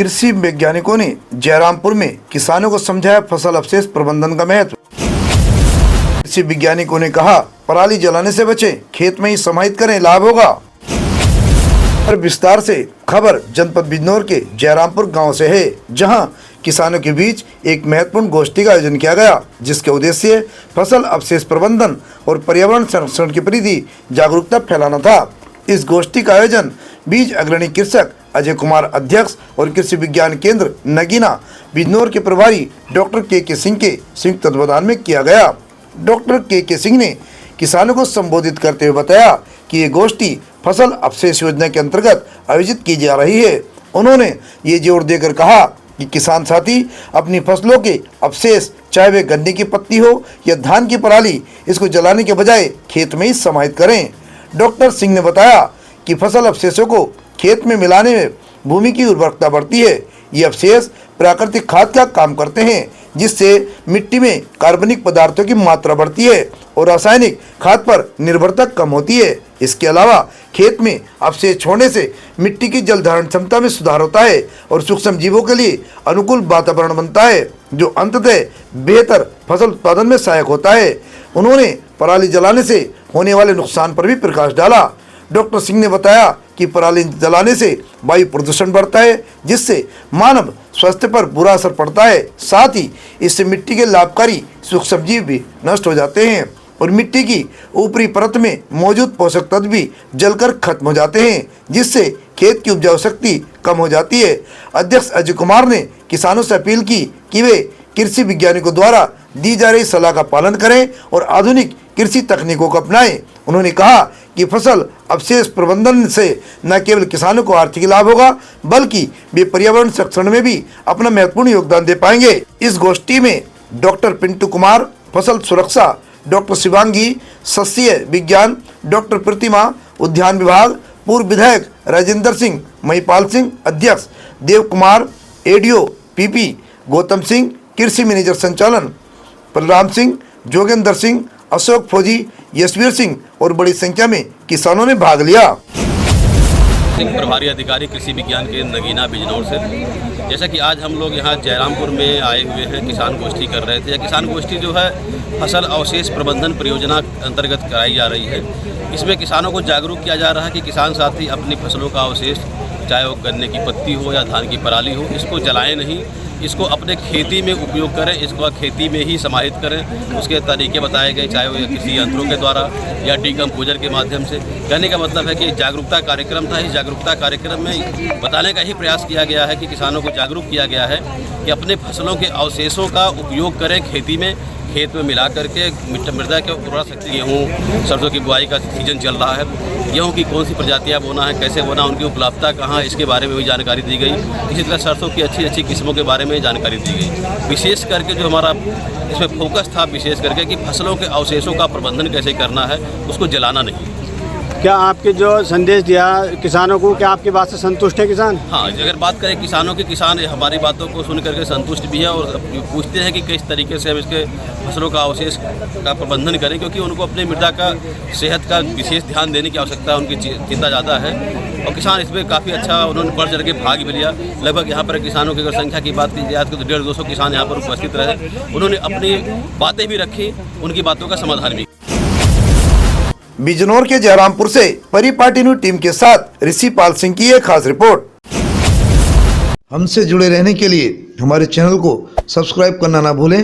कृषि वैज्ञानिकों ने जयरामपुर में किसानों को समझाया फसल अवशेष प्रबंधन का महत्व। कृषि वैज्ञानिकों ने कहा, पराली जलाने से बचें, खेत में ही समाहित करें, लाभ होगा। और विस्तार से खबर जनपद बिजनौर के जयरामपुर गांव से है, जहां किसानों के बीच एक महत्वपूर्ण गोष्ठी का आयोजन किया गया, जिसके उद्देश्य फसल अवशेष प्रबंधन और पर्यावरण संरक्षण के प्रति जागरूकता फैलाना था। इस गोष्ठी का आयोजन बीज अग्रणी कृषक अजय कुमार अध्यक्ष और कृषि विज्ञान केंद्र नगीना बिजनौर के प्रभारी डॉक्टर के सिंह के संयुक्त तत्वाधान में किया गया। डॉक्टर के सिंह ने किसानों को संबोधित करते हुए बताया कि ये गोष्ठी फसल अवशेष योजना के अंतर्गत आयोजित की जा रही है। उन्होंने ये जोर देकर कहा कि किसान साथी अपनी फसलों के अवशेष, चाहे वे गन्ने की पत्ती हो या धान की पराली, इसको जलाने के बजाय खेत में ही समाहित करें। डॉक्टर सिंह ने बताया कि फसल अवशेषों को खेत में मिलाने में भूमि की उर्वरकता बढ़ती है। ये अवशेष प्राकृतिक खाद का काम करते हैं, जिससे मिट्टी में कार्बनिक पदार्थों की मात्रा बढ़ती है और रासायनिक खाद पर निर्भरता कम होती है। इसके अलावा खेत में अवशेष छोड़ने से मिट्टी की जल धारण क्षमता में सुधार होता है और सूक्ष्म जीवों के लिए अनुकूल वातावरण बनता है, जो अंततः बेहतर फसल उत्पादन में सहायक होता है। उन्होंने पराली जलाने से होने वाले नुकसान पर भी प्रकाश डाला। डॉक्टर सिंह ने बताया कि पराली जलाने से वायु प्रदूषण बढ़ता है, जिससे मानव स्वास्थ्य पर बुरा असर पड़ता है। साथ ही इससे मिट्टी के लाभकारी सूक्ष्म जीव भी नष्ट हो जाते हैं और मिट्टी की ऊपरी परत में मौजूद पोषक तत्व भी जलकर खत्म हो जाते हैं, जिससे खेत की उपजाऊ शक्ति कम हो जाती है। अध्यक्ष अजय कुमार ने किसानों से अपील की कि वे कृषि वैज्ञानिकों द्वारा दी जा रही सलाह का पालन करें और आधुनिक कृषि तकनीकों को अपनाएं। उन्होंने कहा कि फसल अवशेष प्रबंधन से न केवल किसानों को आर्थिक लाभ होगा, बल्कि वे पर्यावरण संरक्षण में भी अपना महत्वपूर्ण योगदान दे पाएंगे। इस गोष्ठी में डॉक्टर पिंटू कुमार, फसल सुरक्षा, डॉक्टर शिवांगी, सस्य विज्ञान, डॉक्टर प्रतिमा, उद्यान विभाग, पूर्व विधायक राजेंद्र सिंह, महिपाल सिंह अध्यक्ष, देव कुमार एडीओ पीपी, गौतम सिंह कृषि मैनेजर संचालन, बलराम सिंह, जोगेंद्र सिंह, अशोक फौजी, यशवीर सिंह और बड़ी संख्या में किसानों ने भाग लिया। प्रभारी अधिकारी कृषि विज्ञान केंद्र नगीना बिजनौर से, जैसा कि आज हम लोग यहाँ जयरामपुर में आए हुए हैं, किसान गोष्ठी कर रहे थे। किसान गोष्ठी जो है फसल अवशेष प्रबंधन परियोजना अंतर्गत कराई जा रही है। इसमें किसानों को जागरूक किया जा रहा है कि किसान साथी अपनी फसलों का अवशेष, चाहे वो गन्ने की पत्ती हो या धान की पराली हो, इसको जलाएं नहीं, इसको अपने खेती में उपयोग करें, इसको खेती में ही समाहित करें। उसके तरीके बताए गए, चाहे वो किसी यंत्रों के द्वारा या डीकम्पोजर के माध्यम से। कहने का मतलब है कि जागरूकता कार्यक्रम था। इस जागरूकता कार्यक्रम में बताने का ही प्रयास किया गया है कि किसानों को जागरूक किया गया है कि अपने फसलों के अवशेषों का उपयोग करें खेती में, खेत में मिला करके मृदा के उर्वरा शक्ति। गेहूँ सरसों की बुआई का सीजन चल रहा है, गेहूँ की कौन सी प्रजातियाँ बोना है, कैसे बोना, उनकी उपलब्धता कहाँ, इसके बारे में भी जानकारी दी गई। इसी तरह सरसों की अच्छी किस्मों के बारे में जानकारी दी गई। विशेष करके जो हमारा इसमें फोकस था, विशेष करके कि फसलों के अवशेषों का प्रबंधन कैसे करना है, उसको जलाना नहीं। क्या आपके जो संदेश दिया किसानों को, क्या आपकी बात से संतुष्ट है किसान? हाँ, अगर बात करें किसानों के, किसान हमारी बातों को सुन करके संतुष्ट भी है और पूछते हैं कि किस तरीके से हम इसके फसलों का अवशेष का प्रबंधन करें, क्योंकि उनको अपनी मृदा का सेहत का विशेष ध्यान देने की आवश्यकता है, उनकी चिंता ज़्यादा है। और किसान इसमें काफ़ी अच्छा उन्होंने बढ़ चढ़ के भाग भी लिया। लगभग यहाँ पर किसानों की अगर संख्या की बात की जाए तो 150-200 किसान यहाँ पर उपस्थित रहे। उन्होंने अपनी बातें भी रखी, उनकी बातों का समाधान भी। बिजनौर के जयरामपुर से परिपाटी न्यूज़ टीम के साथ ऋषिपाल सिंह की एक खास रिपोर्ट। हमसे जुड़े रहने के लिए हमारे चैनल को सब्सक्राइब करना ना भूलें।